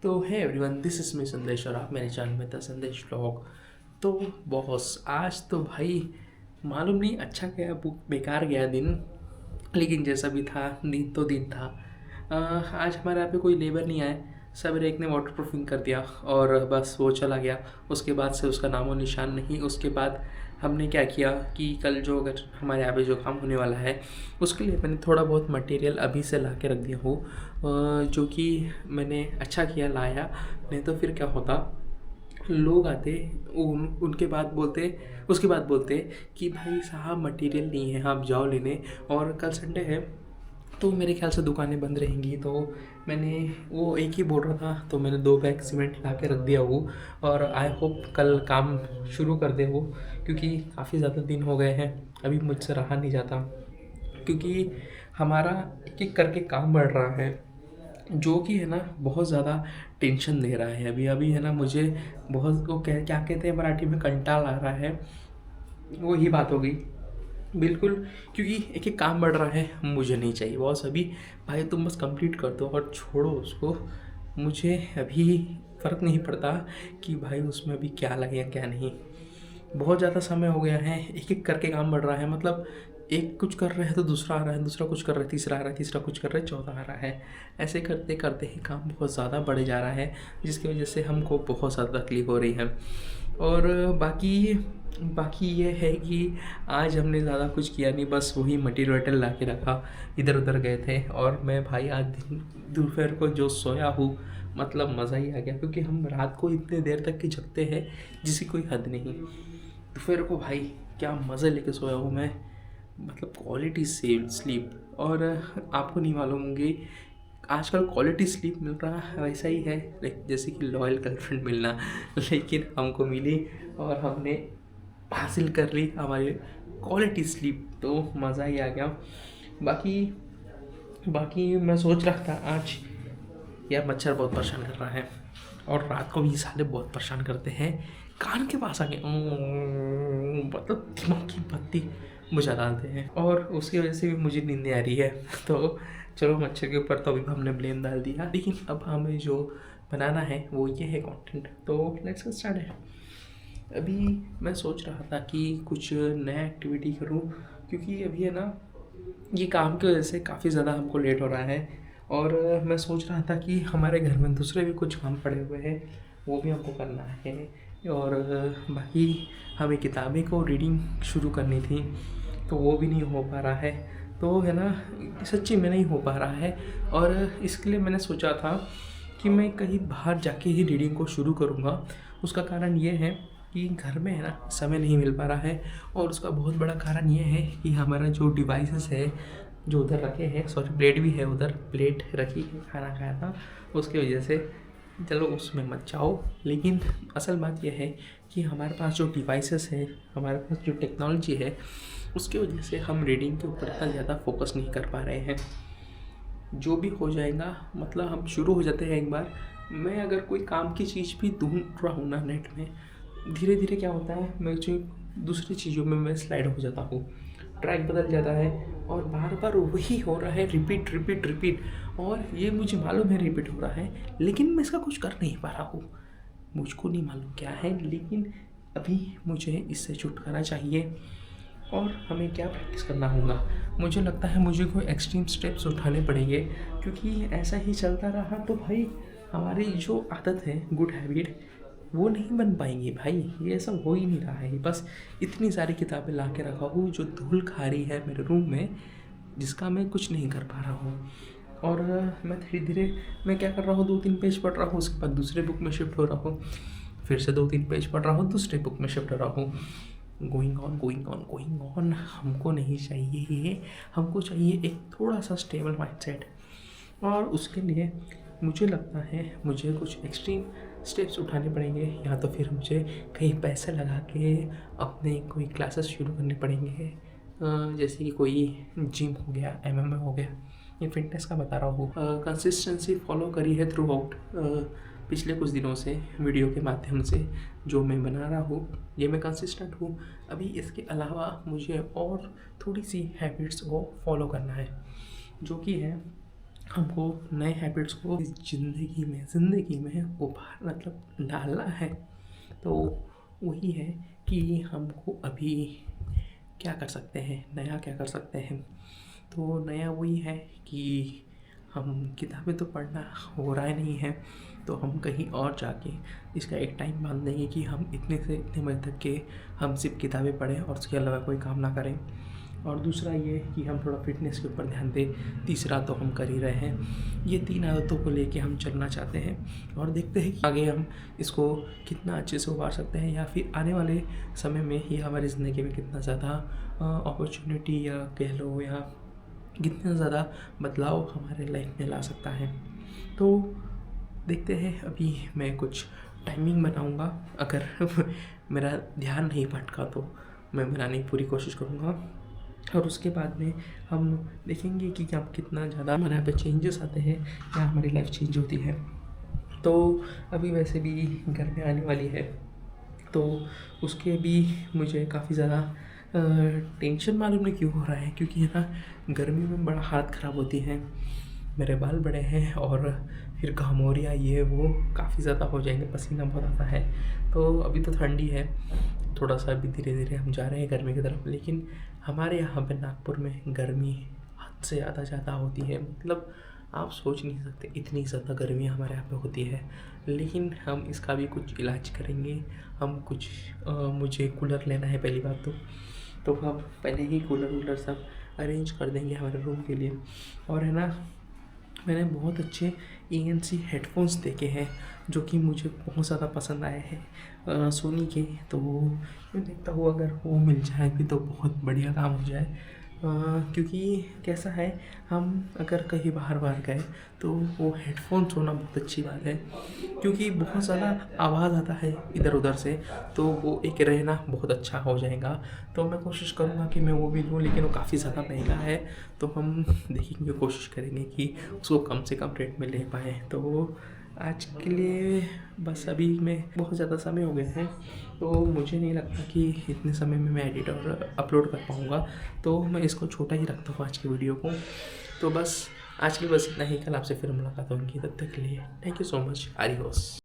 तो है everyone, this is me संदेश और आप मेरे चैनल में था संदेश व्लॉग। तो बॉस आज तो भाई मालूम नहीं अच्छा गया बेकार गया दिन, लेकिन जैसा भी था दिन तो दिन था। आज हमारे यहाँ पे कोई लेबर नहीं आए, सवेरे एक ने वाटर प्रूफिंग कर दिया और बस वो चला गया। उसके बाद से उसका नामो निशान नहीं। उसके बाद हमने क्या किया कि कल जो अगर हमारे यहाँ पे जो काम होने वाला है उसके लिए मैंने थोड़ा बहुत मटेरियल अभी से ला के रख दिया हूँ, जो कि मैंने अच्छा किया लाया। नहीं तो फिर क्या होता, लोग आते उनके बाद बोलते उसके बाद बोलते कि भाई साहब मटेरियल नहीं है, आप जाओ लेने। और कल संडे है तो मेरे ख्याल से दुकानें बंद रहेंगी, तो मैंने वो एक ही बोल रहा था तो मैंने 2 बैग सीमेंट ला के रख दिया वो। और आई होप कल काम शुरू कर दे वो, क्योंकि काफ़ी ज़्यादा दिन हो गए हैं, अभी मुझसे रहा नहीं जाता। क्योंकि हमारा एक एक करके काम बढ़ रहा है, जो कि है ना बहुत ज़्यादा टेंशन दे रहा है। अभी अभी है ना मुझे बहुत वो क्या कहते हैं मराठी में, कंटाल आ रहा है। वो ही बात हो गई बिल्कुल, क्योंकि एक एक काम बढ़ रहा है, मुझे नहीं चाहिए बॉस अभी। भाई तुम बस कंप्लीट कर दो और छोड़ो उसको। मुझे अभी फ़र्क नहीं पड़ता कि भाई उसमें अभी क्या लगे या क्या नहीं। बहुत ज़्यादा समय हो गया है, एक एक करके काम बढ़ रहा है। मतलब एक कुछ कर रहे हैं तो दूसरा आ रहा है, दूसरा कुछ कर रहा है तीसरा आ रहा है, तीसरा कुछ कर रहा है चौथा आ रहा है। ऐसे करते करते ही काम बहुत ज़्यादा बढ़ जा रहा है, जिसकी वजह से हमको बहुत ज़्यादा तकलीफ हो रही है। और बाकी बाकी ये है कि आज हमने ज़्यादा कुछ किया नहीं, बस वही मटेरियल वटेरियल ला के रखा, इधर उधर गए थे। और मैं भाई आज दोपहर को जो सोया हूँ, मतलब मज़ा ही आ गया, क्योंकि हम रात को इतने देर तक की जगते हैं जिसकी कोई हद नहीं। दोपहर को भाई क्या मज़े लेके सोया हूँ मैं, मतलब क्वालिटी सेव स्लीप। और आपको नहीं मालूम होंगी, आजकल क्वालिटी स्लीप मिल रहा है वैसा ही है लाइक जैसे कि लॉयल गर्लफ्रेंड मिलना, लेकिन हमको मिली और हमने हासिल कर ली हमारी क्वालिटी स्लीप, तो मज़ा ही आ गया। बाकी बाकी मैं सोच रहा था आज, यार मच्छर बहुत परेशान कर रहा है और रात को भी साले बहुत परेशान करते हैं, कान के पास आके मतलब दिमाग की बत्ती बुझा डालते हैं और उसकी वजह से भी मुझे नींद नहीं आ रही है। तो चलो मच्छर के ऊपर तो अभी हमने ब्लेम डाल दिया, लेकिन अब हमें जो बनाना है वो ये है कंटेंट। तो लेट्स गेट स्टार्टेड। अभी मैं सोच रहा था कि कुछ नया एक्टिविटी करूं, क्योंकि अभी है ना ये काम की वजह से काफ़ी ज़्यादा हमको लेट हो रहा है। और मैं सोच रहा था कि हमारे घर में दूसरे भी कुछ काम पड़े हुए हैं, वो भी हमको करना है। और बाकी हमें किताबें को रीडिंग शुरू करनी थी, तो वो भी नहीं हो पा रहा है। तो है ना, सच्ची में नहीं हो पा रहा है। और इसके लिए मैंने सोचा था कि मैं कहीं बाहर जाके ही रीडिंग को शुरू करूँगा। उसका कारण ये है कि घर में है ना समय नहीं मिल पा रहा है, और उसका बहुत बड़ा कारण ये है कि हमारा जो डिवाइसेस है जो उधर रखे हैं, सॉरी प्लेट भी है उधर, प्लेट रखी है, खाना खाया था उसकी वजह से। चलो उसमें मत जाओ, लेकिन असल बात यह है कि हमारे पास जो डिवाइसेस है, हमारे पास जो टेक्नोलॉजी है, उसकी वजह से हम रीडिंग के ऊपर इतना ज़्यादा फोकस नहीं कर पा रहे हैं। जो भी हो जाएगा, मतलब हम शुरू हो जाते हैं एक बार। मैं अगर कोई काम की चीज़ भी ढूंढ रहा हूँ ना नेट में, धीरे धीरे क्या होता है, मैं जो दूसरी चीज़ों में मैं स्लाइड हो जाता हूँ, ट्रैक बदल जाता है और बार बार वही हो रहा है, रिपीट रिपीट रिपीट। और ये मुझे मालूम है रिपीट हो रहा है, लेकिन मैं इसका कुछ कर नहीं पा रहा हूँ। मुझको नहीं मालूम क्या है, लेकिन अभी मुझे इससे छुटकारा चाहिए। और हमें क्या प्रैक्टिस करना होगा, मुझे लगता है मुझे कोई एक्सट्रीम स्टेप्स उठाने पड़ेंगे, क्योंकि ऐसा ही चलता रहा तो भाई हमारी जो आदत है, गुड हैबिट, वो नहीं बन पाएंगी भाई। ये सब हो ही नहीं रहा है। बस इतनी सारी किताबें ला के रखा हूँ जो धूल खा रही है मेरे रूम में, जिसका मैं कुछ नहीं कर पा रहा हूँ। और मैं धीरे धीरे मैं क्या कर रहा हूँ, 2-3 पेज पढ़ रहा हूँ, उसके बाद दूसरे बुक में शिफ्ट हो रहा हूँ, फिर से 2-3 पेज पढ़ रहा हूँ, दूसरे बुक में शिफ्ट हो रहा हूँ। Going on going on going on. हमको नहीं चाहिए ये, हमको चाहिए एक थोड़ा सा स्टेबल माइंडसेट। और उसके लिए मुझे लगता है मुझे कुछ एक्सट्रीम स्टेप्स उठाने पड़ेंगे, या तो फिर मुझे कहीं पैसे लगा के अपने कोई क्लासेस शुरू करने पड़ेंगे। जैसे कि कोई जिम हो गया, MMA हो गया, ये फिटनेस का बता रहा हूँ। कंसिस्टेंसी फॉलो करी है थ्रू आउट पिछले कुछ दिनों से वीडियो के माध्यम से जो मैं बना रहा हूँ, ये मैं कंसिस्टेंट हूँ। अभी इसके अलावा मुझे और थोड़ी सी हैबिट्स को फॉलो करना है, जो कि है हमको नए हैबिट्स को ज़िंदगी में उभार मतलब डालना है। तो वही है कि हमको अभी क्या कर सकते हैं, नया क्या कर सकते हैं। तो नया वही है कि हम किताबें तो पढ़ना हो रहा ही नहीं है, तो हम कहीं और जाके इसका एक टाइम बांध देंगे कि हम इतने से इतने बजे तक के हम सिर्फ किताबें पढ़ें और उसके अलावा कोई काम ना करें। और दूसरा ये कि हम थोड़ा फिटनेस के ऊपर ध्यान दें। तीसरा तो हम कर ही रहे हैं। ये 3 आदतों को लेके हम चलना चाहते हैं और देखते हैं कि आगे हम इसको कितना अच्छे से उभार सकते हैं, या फिर आने वाले समय में ये हमारी ज़िंदगी में कितना ज़्यादा अपॉर्चुनिटी या कह लो, या कितना ज़्यादा बदलाव हमारे लाइफ में ला सकता है। तो देखते हैं। अभी मैं कुछ टाइमिंग बनाऊंगा, अगर मेरा ध्यान नहीं भटका तो मैं बनाने की पूरी कोशिश करूँगा। और उसके बाद में हम देखेंगे कि क्या कितना ज़्यादा हमारे यहाँ पे चेंजेस आते हैं या हमारी लाइफ चेंज होती है। तो अभी वैसे भी गर्मी आने वाली है, तो उसके भी मुझे काफ़ी ज़्यादा टेंशन मालूम नहीं क्यों हो रहा है, क्योंकि है ना गर्मी में बड़ा हालत ख़राब होती है। मेरे बाल बड़े हैं और फिर घमौरियाँ ये वो काफ़ी ज़्यादा हो जाएंगे, पसीना बहुत आता है। तो अभी तो ठंडी है, थोड़ा सा अभी धीरे धीरे हम जा रहे हैं गर्मी की तरफ, लेकिन हमारे यहाँ पे नागपुर में गर्मी हद से ज़्यादा होती है। मतलब आप सोच नहीं सकते इतनी ज़्यादा गर्मी हमारे यहाँ पे होती है। लेकिन हम इसका भी कुछ इलाज करेंगे। हम कुछ मुझे कूलर लेना है पहली बात तो हम पहले ही कूलर वूलर सब अरेंज कर देंगे हमारे रूम के लिए। और है ना, मैंने बहुत अच्छे ANC हेडफोन्स देखे हैं जो कि मुझे बहुत ज़्यादा पसंद आए हैं सोनी के। तो मैं देखता हूँ अगर वो मिल जाए भी तो बहुत बढ़िया काम हो जाए। क्योंकि कैसा है, हम अगर कहीं बाहर गए तो वो हेडफोन्स होना बहुत अच्छी बात है, क्योंकि बहुत ज़्यादा आवाज़ आता है इधर उधर से, तो वो एक रहना बहुत अच्छा हो जाएगा। तो मैं कोशिश करूँगा कि मैं वो भी लूँ, लेकिन वो काफ़ी ज़्यादा महंगा है। तो हम देखेंगे, कोशिश करेंगे कि उसको कम से कम रेट में ले पाएँ। तो आज के लिए बस अभी में बहुत ज़्यादा समय हो गया है, तो मुझे नहीं लगता कि इतने समय में मैं एडिट और अपलोड कर पाऊँगा। तो मैं इसको छोटा ही रखता हूँ आज की वीडियो को। तो बस आज के लिए बस इतना ही। कल आपसे फिर मुलाकात होगी, तब तक के लिए थैंक यू सो मच। आरियोस।